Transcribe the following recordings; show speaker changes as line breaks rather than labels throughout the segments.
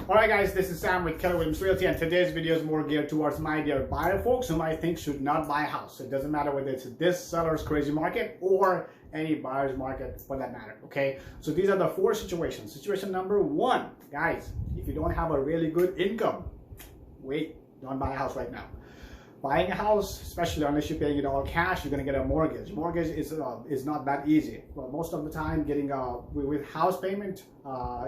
Alright guys, this is Sam with Keller Realty, and today's video is more geared towards my dear buyer folks whom I think should not buy a house. It doesn't matter whether it's this seller's crazy market or any buyer's market for that matter, okay? So these are the four situations. Situation number one, guys, if you don't have a really good income, wait, don't buy a house right now. Buying a house, especially unless you're paying it all cash, you're going to get a mortgage. Mortgage is not that easy. Well, most of the time, getting with house payment,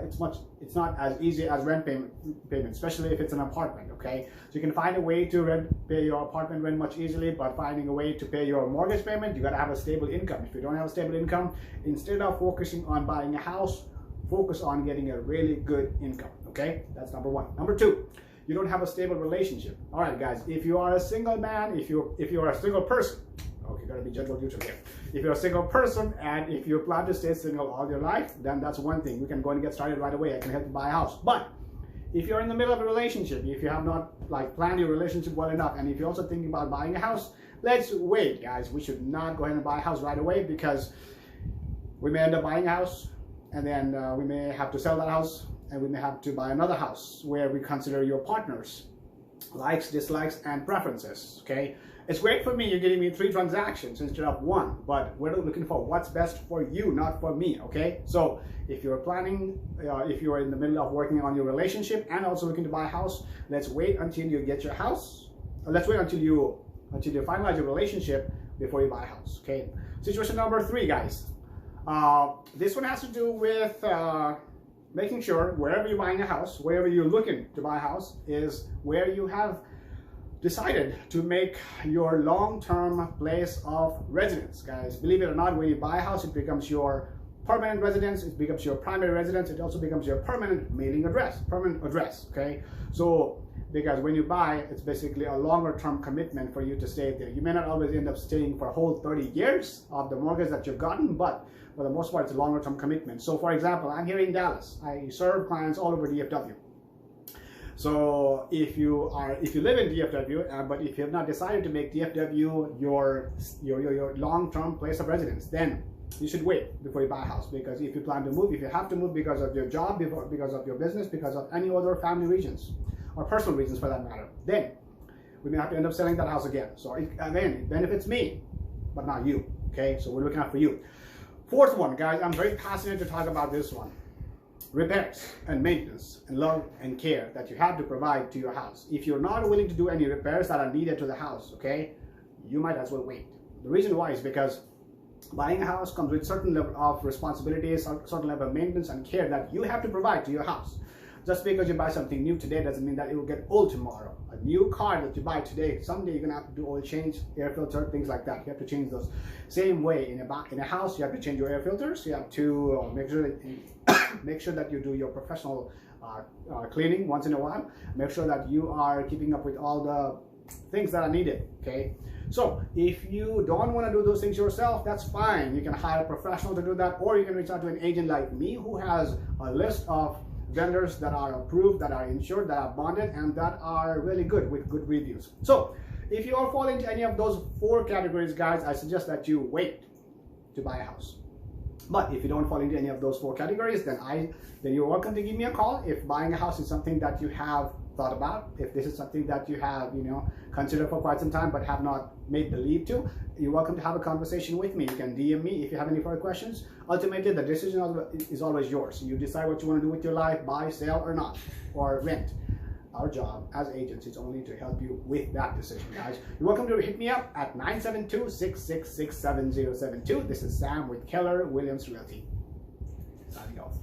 it's not as easy as rent payment, especially if it's an apartment. Okay, so you can find a way to pay your apartment rent much easily, but finding a way to pay your mortgage payment, you got to have a stable income. If you don't have a stable income, instead of focusing on buying a house, focus on getting a really good income. Okay, that's number one. Number two, you don't have a stable relationship. All right, guys, if you are a single man, if you're a single person, okay, gotta be gentle neutral here. If you're a single person and if you plan to stay single all your life, then that's one thing. We can go and get started right away. I can help you buy a house. But if you're in the middle of a relationship, if you have not planned your relationship well enough, and if you're also thinking about buying a house, let's wait, guys. We should not go ahead and buy a house right away, because we may end up buying a house and then we may have to sell that house, and we may have to buy another house where we consider your partner's likes, dislikes, and preferences. Okay, it's great for me you're giving me 3 transactions instead of 1, but we're looking for what's best for you, not for me. Okay, so if you're planning, if you're in the middle of working on your relationship and also looking to buy a house, let's wait until you get your house. Let's wait until you finalize your relationship before you buy a house. Okay, situation number 3, guys. This one has to do with making sure wherever you're buying a house, wherever you're looking to buy a house, is where you have decided to make your long-term place of residence. Guys, believe it or not, when you buy a house, it becomes your permanent residence, it becomes your primary residence, it also becomes your permanent mailing address, okay? So, because when you buy, it's basically a longer-term commitment for you to stay there. You may not always end up staying for a whole 30 years of the mortgage that you've gotten, but for the most part, it's a longer-term commitment. So, for example, I'm here in Dallas. I serve clients all over DFW. So, if you live in DFW, but if you have not decided to make DFW your long-term place of residence, then you should wait before you buy a house. Because if you plan to move, if you have to move because of your job, because of your business, because of any other family reasons, or personal reasons for that matter, then we may have to end up selling that house again. So again, it benefits me, but not you. Okay, so we're looking out for you. Fourth one, guys, I'm very passionate to talk about this one. Repairs and maintenance and love and care that you have to provide to your house. If you're not willing to do any repairs that are needed to the house, okay, you might as well wait. The reason why is because buying a house comes with certain level of responsibilities, certain level of maintenance and care that you have to provide to your house. Just because you buy something new today doesn't mean that it will get old tomorrow. A new car that you buy today, someday you're gonna have to do oil change, air filter, things like that. You have to change those. Same way in a house, you have to change your air filters. You have to make sure that you do your professional cleaning once in a while. Make sure that you are keeping up with all the things that are needed. Okay. So if you don't want to do those things yourself, that's fine. You can hire a professional to do that, or you can reach out to an agent like me who has a list of vendors that are approved, that are insured, that are bonded, and that are really good with good reviews. So if you all fall into any of those 4 categories, guys, I suggest that you wait to buy a house. But if you don't fall into any of those 4 categories, then you're welcome to give me a call. If buying a house is something that you have thought about, if this is something that you have considered for quite some time but have not made the leap to, you're welcome to have a conversation with me. You can DM me if you have any further questions. Ultimately, the decision is always yours. You decide what you want to do with your life: buy, sell, or not, or rent. Our job as agents is only to help you with that decision, guys. You're welcome to hit me up at 972-666-7072. This is Sam with Keller Williams Realty. Signing off.